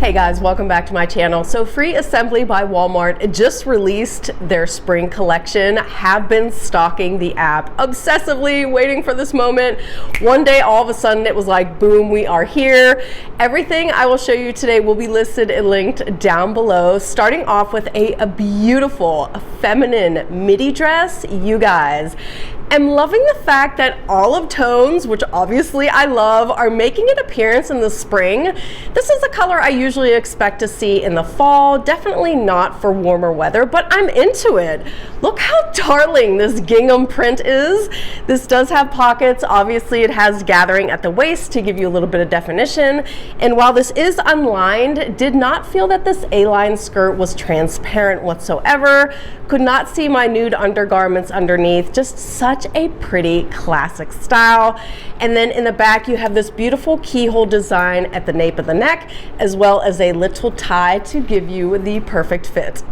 Hey guys, welcome back to my channel. So Free Assembly by Walmart just released their spring collection. Have been stalking the app obsessively, waiting for this moment. One day, all of a sudden, it was like, boom, we are here. Everything I will show you today will be listed and linked down below, starting off with a beautiful feminine midi dress. You guys, I'm loving the fact that olive tones, which obviously I love, are making an appearance in the spring. This is a color I usually expect to see in the fall, definitely not for warmer weather, but I'm into it. Look how darling this gingham print is. This does have pockets. Obviously it has gathering at the waist to give you a little bit of definition. And while this is unlined, did not feel that this A-line skirt was transparent whatsoever. Could not see my nude undergarments underneath. Just such a pretty classic style. And then in the back you have this beautiful keyhole design at the nape of the neck, as well as a little tie to give you the perfect fit.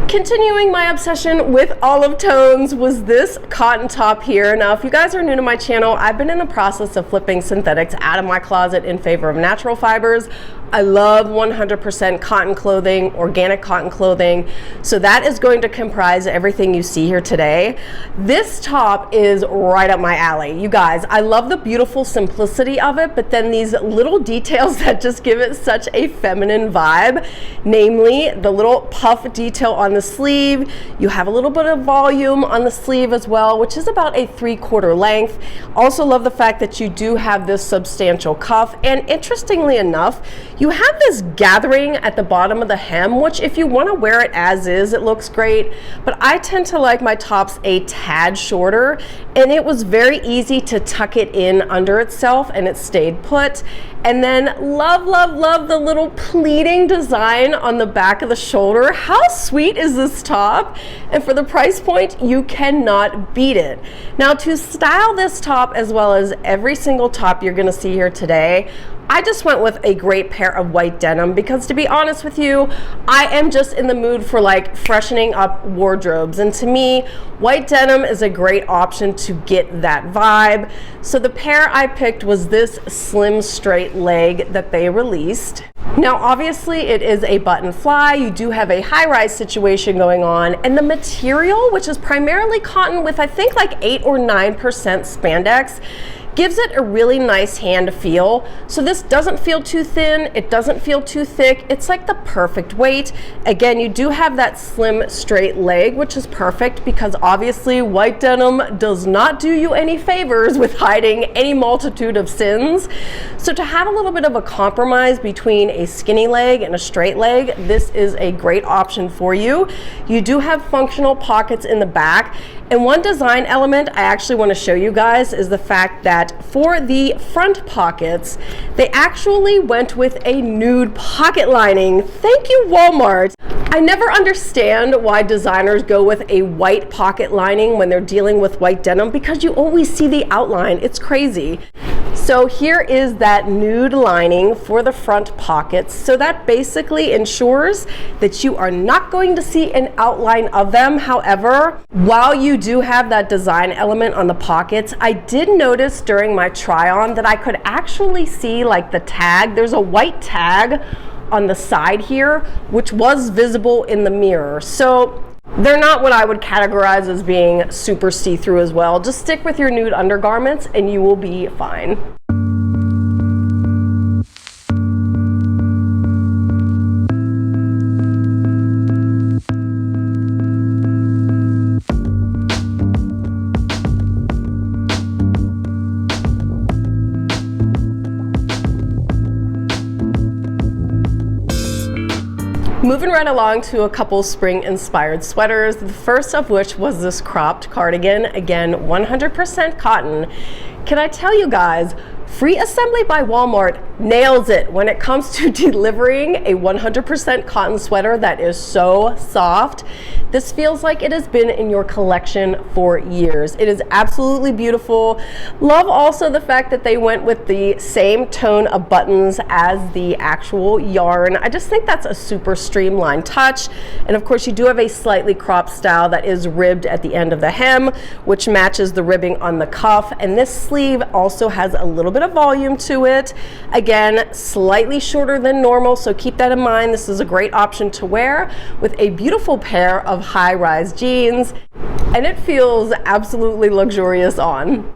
Continuing my obsession with olive tones was this cotton top here. Now, if you guys are new to my channel, I've been in the process of flipping synthetics out of my closet in favor of natural fibers. I love 100% cotton clothing, organic cotton clothing. So that is going to comprise everything you see here today. This top is right up my alley. You guys, I love the beautiful simplicity of it, but then these little details that just give it such a feminine vibe, namely the little puff detail on the sleeve. You have a little bit of volume on the sleeve as well, which is about a 3/4 length. Also love the fact that you do have this substantial cuff, and interestingly enough, you have this gathering at the bottom of the hem, which if you want to wear it as is, it looks great, but I tend to like my tops a tad shorter, and it was very easy to tuck it in under itself and it stayed put. And then love, love, love the little pleating design on the back of the shoulder. How sweet is this top? And for the price point, you cannot beat it. Now, to style this top as well as every single top you're gonna see here today, I just went with a great pair of white denim because, to be honest with you, I am just in the mood for like freshening up wardrobes. And to me, white denim is a great option to get that vibe. So the pair I picked was this slim straight leg that they released. Now, obviously it is a button fly. You do have a high-rise situation going on, and the material, which is primarily cotton with I think like 8 or 9% spandex, gives it a really nice hand feel. So this doesn't feel too thin, it doesn't feel too thick. It's like the perfect weight. Again, you do have that slim straight leg, which is perfect because obviously white denim does not do you any favors with hiding any multitude of sins. So to have a little bit of a compromise between a skinny leg and a straight leg, this is a great option for you. You do have functional pockets in the back. And one design element I actually want to show you guys is the fact that for the front pockets, they actually went with a nude pocket lining. Thank you, Walmart. I never understand why designers go with a white pocket lining when they're dealing with white denim, because you always see the outline. It's crazy. So here is that nude lining for the front pockets. So that basically ensures that you are not going to see an outline of them. However, while you do have that design element on the pockets, I did notice during my try on that I could actually see like the tag. There's a white tag on the side here, which was visible in the mirror. So they're not what I would categorize as being super see-through as well. Just stick with your nude undergarments and you will be fine. Moving right along to a couple spring-inspired sweaters, the first of which was this cropped cardigan, again 100% cotton. Can I tell you guys, Free Assembly by Walmart nails it when it comes to delivering a 100% cotton sweater that is so soft. This feels like it has been in your collection for years. It is absolutely beautiful. Love also the fact that they went with the same tone of buttons as the actual yarn. I just think that's a super streamlined touch. And of course you do have a slightly cropped style that is ribbed at the end of the hem, which matches the ribbing on the cuff. And this sleeve also has a little bit of volume to it. Again, slightly shorter than normal, so keep that in mind. This is a great option to wear with a beautiful pair of high-rise jeans, and it feels absolutely luxurious on.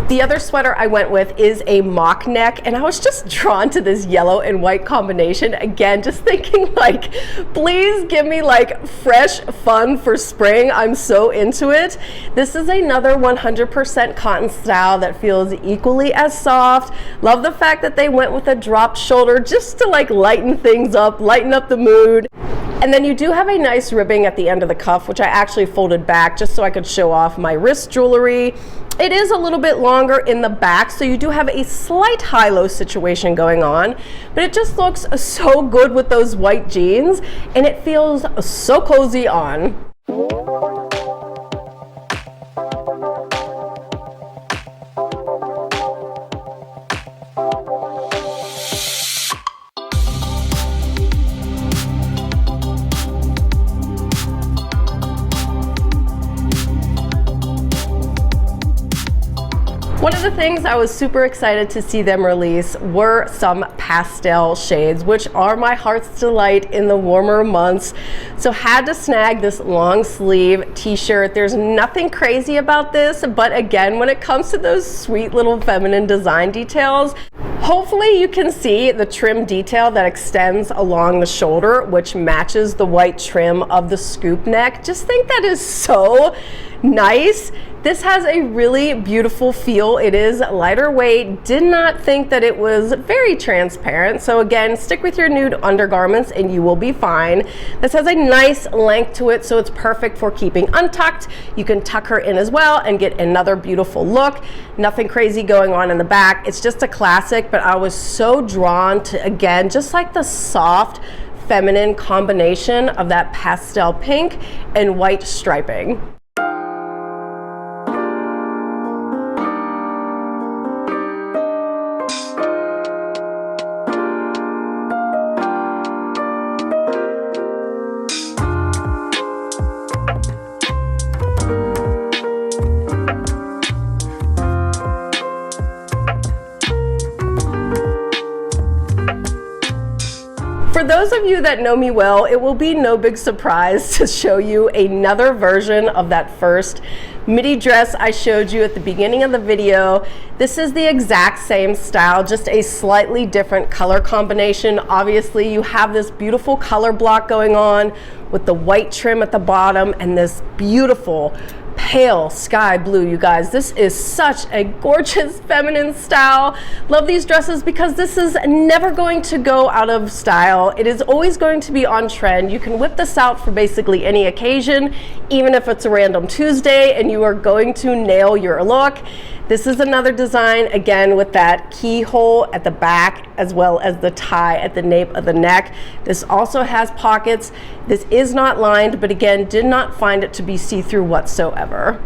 The other sweater I went with is a mock neck, and I was just drawn to this yellow and white combination. Again, just thinking like, please give me like fresh fun for spring. I'm so into it. This is another 100% cotton style that feels equally as soft. Love the fact that they went with a dropped shoulder just to like lighten things up, lighten up the mood. And then you do have a nice ribbing at the end of the cuff, which I actually folded back just so I could show off my wrist jewelry. It is a little bit longer in the back, so you do have a slight high-low situation going on, but it just looks so good with those white jeans, and it feels so cozy on. One of the things I was super excited to see them release were some pastel shades, which are my heart's delight in the warmer months. So had to snag this long sleeve t-shirt. There's nothing crazy about this, but again, when it comes to those sweet little feminine design details, hopefully you can see the trim detail that extends along the shoulder, which matches the white trim of the scoop neck. Just think that is so nice. This has a really beautiful feel. It is lighter weight. Did not think that it was very transparent. So again, stick with your nude undergarments and you will be fine. This has a nice length to it, so it's perfect for keeping untucked. You can tuck her in as well and get another beautiful look. Nothing crazy going on in the back. It's just a classic, but I was so drawn to, again, just like the soft, feminine combination of that pastel pink and white striping. For those of you that know me well, it will be no big surprise to show you another version of that first midi dress I showed you at the beginning of the video. This is the exact same style, just a slightly different color combination. Obviously, you have this beautiful color block going on with the white trim at the bottom and this beautiful pale sky blue. You guys, this is such a gorgeous feminine style. Love these dresses because this is never going to go out of style. It is always going to be on trend. You can whip this out for basically any occasion, even if it's a random Tuesday, and you are going to nail your look. This is another design, again, with that keyhole at the back as well as the tie at the nape of the neck. This also has pockets. This is not lined, but again, did not find it to be see-through whatsoever.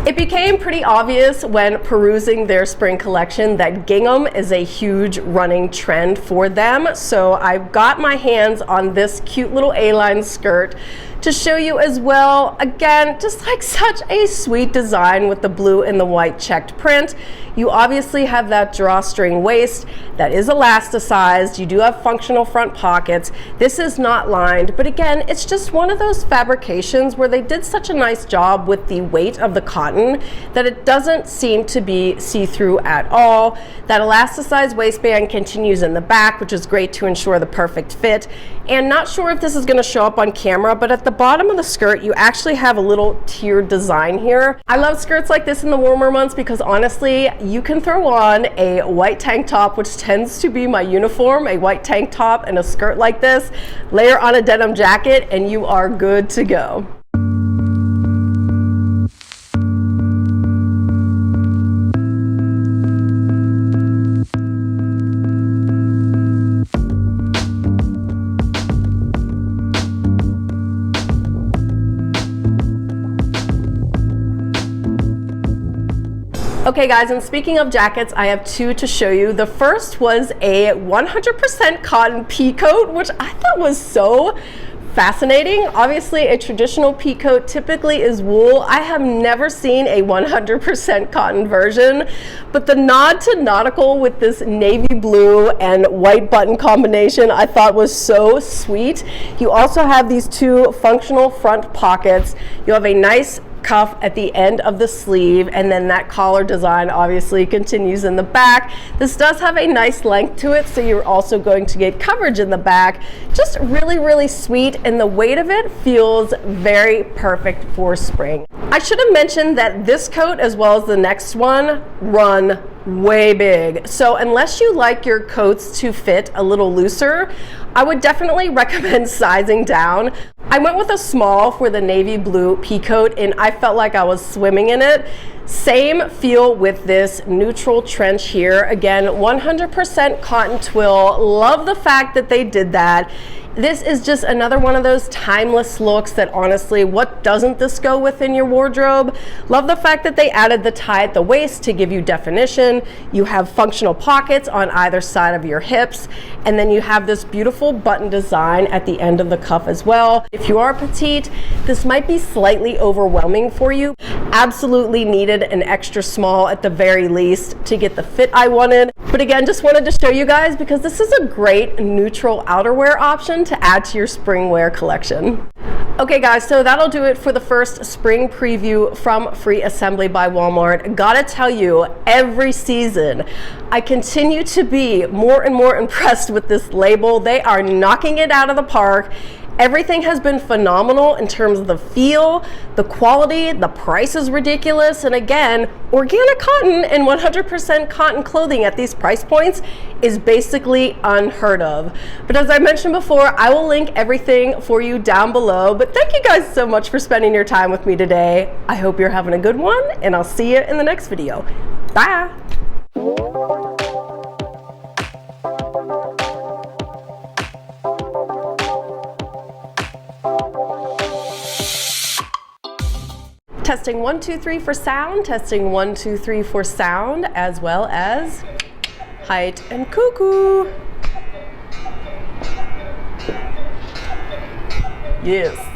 It became pretty obvious when perusing their spring collection that gingham is a huge running trend for them. So I've got my hands on this cute little A-line skirt. to show you as well. Again, just like such a sweet design with the blue and the white checked print. You obviously have that drawstring waist that is elasticized. You do have functional front pockets. This is not lined, but again, it's just one of those fabrications where they did such a nice job with the weight of the cotton that it doesn't seem to be see-through at all. That elasticized waistband continues in the back, which is great to ensure the perfect fit. And not sure if this is going to show up on camera, but at the bottom of the skirt, you actually have a little tiered design here. I love skirts like this in the warmer months because honestly, you can throw on a white tank top, which tends to be my uniform, a white tank top and a skirt like this, layer on a denim jacket, and you are good to go. Okay guys, and speaking of jackets, I have two to show you. The first was a 100% cotton pea coat, which I thought was so fascinating. Obviously, a traditional pea coat typically is wool. I have never seen a 100% cotton version, but the nod to nautical with this navy blue and white button combination I thought was so sweet. You also have these two functional front pockets. You have a nice cuff at the end of the sleeve, and then that collar design obviously continues in the back. This does have a nice length to it, so you're also going to get coverage in the back. Just really sweet, and the weight of it feels very perfect for spring. I should have mentioned that this coat as well as the next one run way big. So unless you like your coats to fit a little looser, I would definitely recommend sizing down. I went with a small for the navy blue pea coat, and I felt like I was swimming in it. Same feel with this neutral trench here. Again, 100% cotton twill. Love the fact that they did that. This is just another one of those timeless looks that honestly, what doesn't this go with in your wardrobe? Love the fact that they added the tie at the waist to give you definition. You have functional pockets on either side of your hips, and then you have this beautiful button design at the end of the cuff as well. If you are petite, this might be slightly overwhelming for you. Absolutely needed an extra small at the very least to get the fit I wanted. But again, just wanted to show you guys because this is a great neutral outerwear option to add to your spring wear collection. Okay guys, so that'll do it for the first spring preview from Free Assembly by Walmart. Gotta tell you, every season I continue to be more and more impressed with this label. They are knocking it out of the park. Everything has been phenomenal in terms of the feel, the quality, the price is ridiculous, and again, organic cotton and 100% cotton clothing at these price points is basically unheard of. But as I mentioned before, I will link everything for you down below. But thank you guys so much for spending your time with me today. I hope you're having a good one, and I'll see you in the next video. Bye! Testing 1 2 3 for sound, testing 1 2 3 for sound, as well as height and cuckoo. Yes.